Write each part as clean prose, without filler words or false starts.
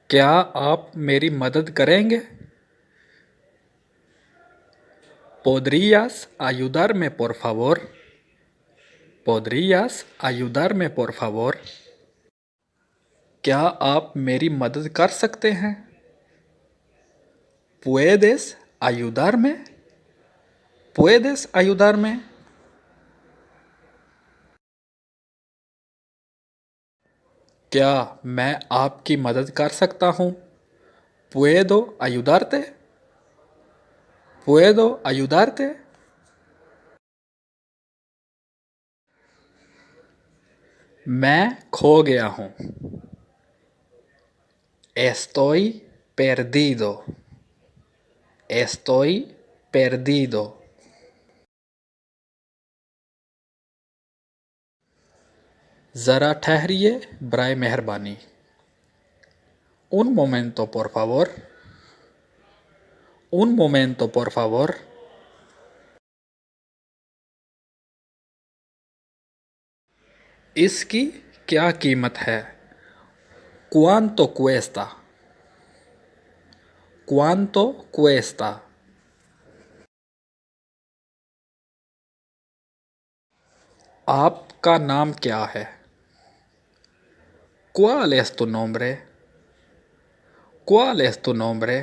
क्या आप मेरी मदद करेंगे? ¿Podrías ayudarme, por favor? ¿Podrías ayudarme, por favor? क्या आप मेरी मदद कर सकते हैं? ¿Puedes ayudarme? ¿Puedes ayudarme? क्या मैं आपकी मदद कर सकता हूँ? ¿Puedo ayudarte? ¿Puedo ayudarte? मैं खो गया हूँ। Estoy perdido. Estoy perdido. ज़रा ठहरिए बराए मेहरबानी। Un momento, por favor. Un momento, por favor. इसकी क्या कीमत है? ¿Cuánto cuesta? ¿Cuánto cuesta? आपका नाम क्या है? ¿Cuál es tu nombre? ¿Cuál es tu nombre?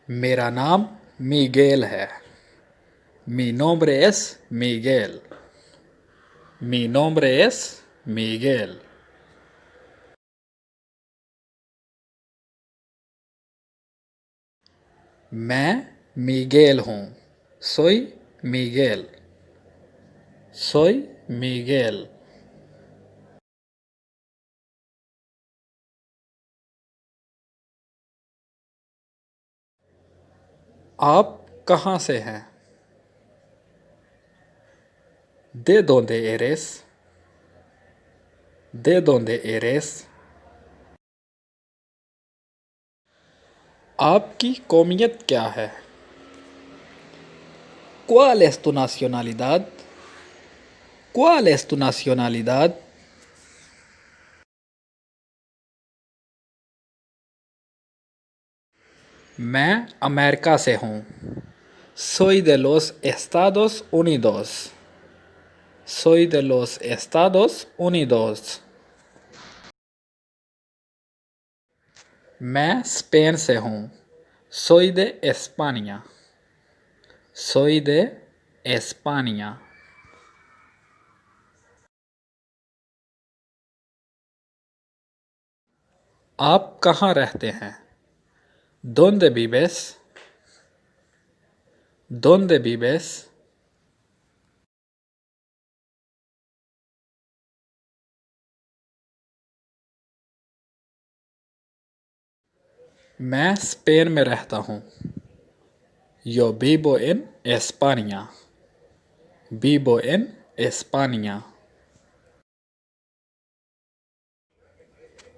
मेरा नाम मिगेल है। Mi nombre es Miguel. Mi nombre es Miguel. मैं मिगेल हूँ। Soy Miguel. Soy Miguel. आप कहाँ से हैं? ¿De dónde eres? ¿De dónde eres? आपकी कौमियत क्या है? ¿Cuál es tu nacionalidad? ¿Cuál es tu nacionalidad? मैं अमेरिका से हूँ। Soy de los Estados Unidos. Soy de los Estados Unidos. मैं स्पेन से हूँ। Soy de España. Soy de España. आप कहाँ रहते हैं? ¿Dónde vives? ¿Dónde vives? मैं स्पेन में रहता हूँ। Yo vivo en España. Vivo en España.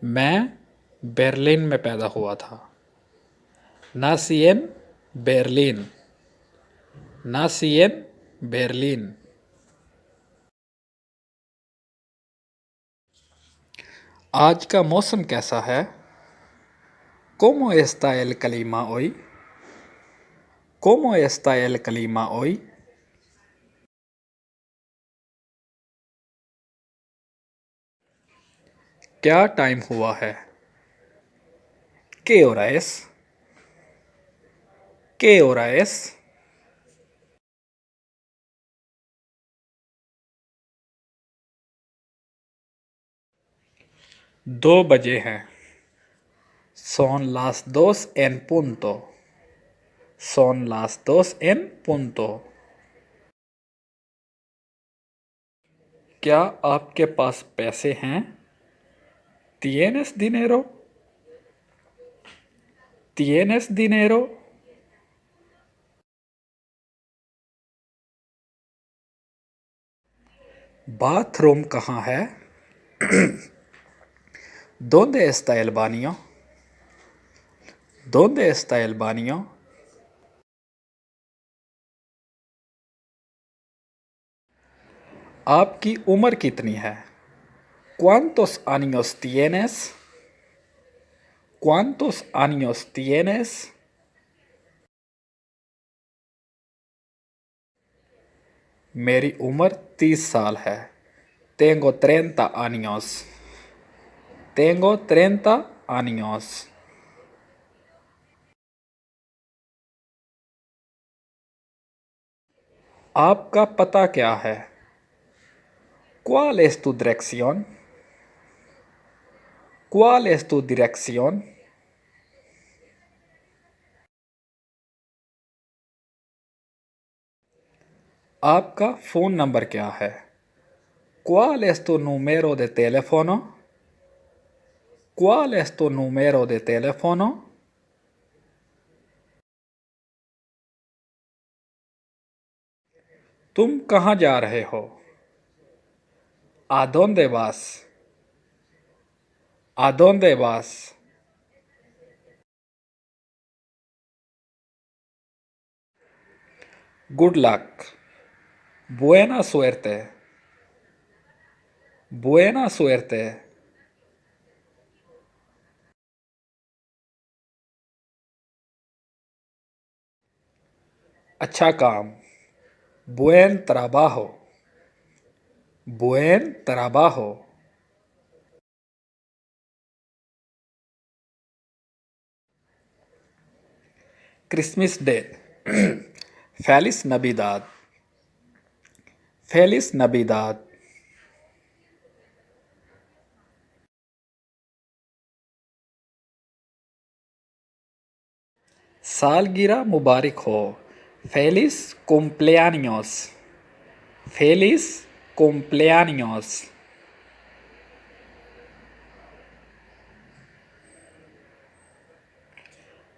मैं बर्लिन में पैदा हुआ था। Nací en Berlín. Nací en Berlín. आज का मौसम कैसा है? ¿Cómo está el clima hoy? ¿Cómo está el clima hoy? क्या टाइम हुआ है? ¿Qué hora es? ¿Qué hora es? 2 बजे हैं। Son las 2 en punto. Son las 2 en punto. क्या आपके पास पैसे हैं? ¿Tienes dinero? ¿Tienes dinero? Bathroom कहाँ है? ¿Dónde está el baño? ¿Dónde está el baño? आपकी उम्र कितनी है? ¿Cuántos años tienes? ¿Cuántos años tienes? मेरी उम्र 30 साल है। Tengo 30 años. Tengo 30 años. आपका पता क्या है? ¿Cuál es tu dirección? ¿Cuál es tu dirección? आपका फ़ोन नंबर क्या है? ¿Cuál es tu número de teléfono? ¿Cuál es tu número de teléfono? तुम कहाँ जा रहे हो? ¿A dónde vas? ¿A dónde vas? Good luck. Buena suerte. Buena suerte. अच्छा काम. Buen trabajo. Buen trabajo. Christmas Day. Feliz Navidad. Feliz Navidad. सालगिरह मुबारक हो. Feliz cumpleaños. Feliz cumpleaños.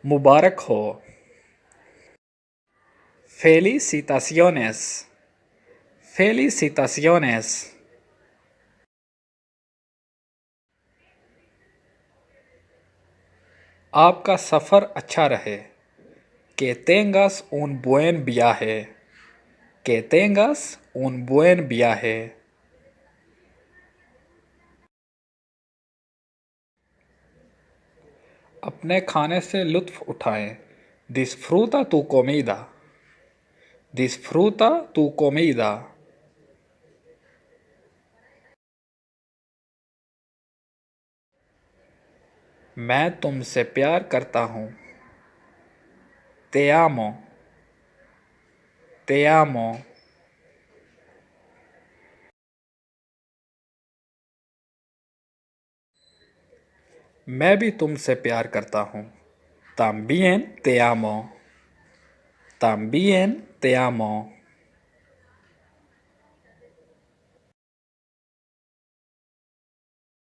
मुबारक हो. Felicitaciones. Felicitaciones. आपका सफ़र अच्छा रहे. Que tengas un buen viaje. Que tengas un buen viaje. अपने खाने से लुत्फ़ उठाएं. Disfruta tu comida. Disfruta tu comida. मैं तुमसे प्यार करता हूँ. Te amo. Te amo. मैं भी तुमसे प्यार करता हूँ. También te amo. También te amo.